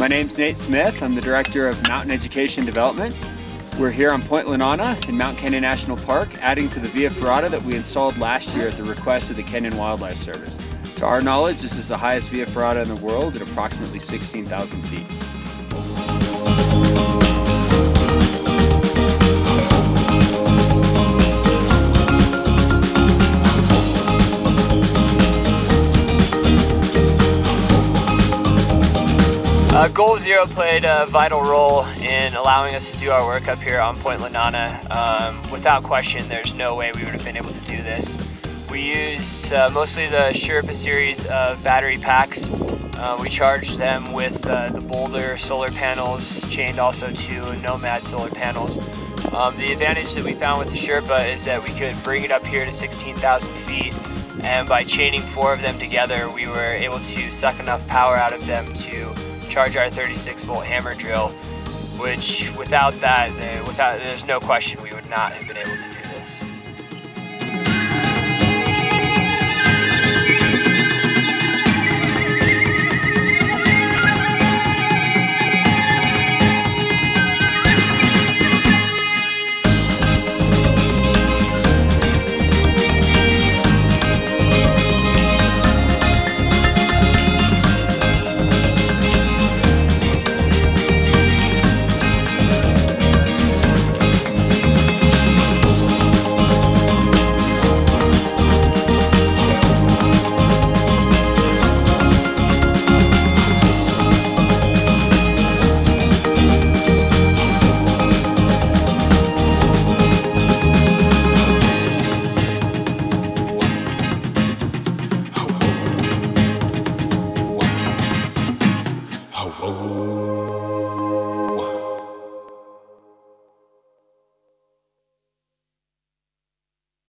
My name's Nate Smith. I'm the Director of Mountain Education Development. We're here on Point Lenana in Mount Kenyon National Park, adding to the Via Ferrata that we installed last year at the request of the Kenyon Wildlife Service. To our knowledge, this is the highest Via Ferrata in the world at approximately 16,000 feet. Goal Zero played a vital role in allowing us to do our work up here on Point Lenana. Without question, there's no way we would have been able to do this. We used mostly the Sherpa series of battery packs. We charged them with the Boulder solar panels, chained also to Nomad solar panels. The advantage that we found with the Sherpa is that we could bring it up here to 16,000 feet, and by chaining 4 of them together, we were able to suck enough power out of them to charge our 36-volt hammer drill, which without that, there's no question we would not have been able to do.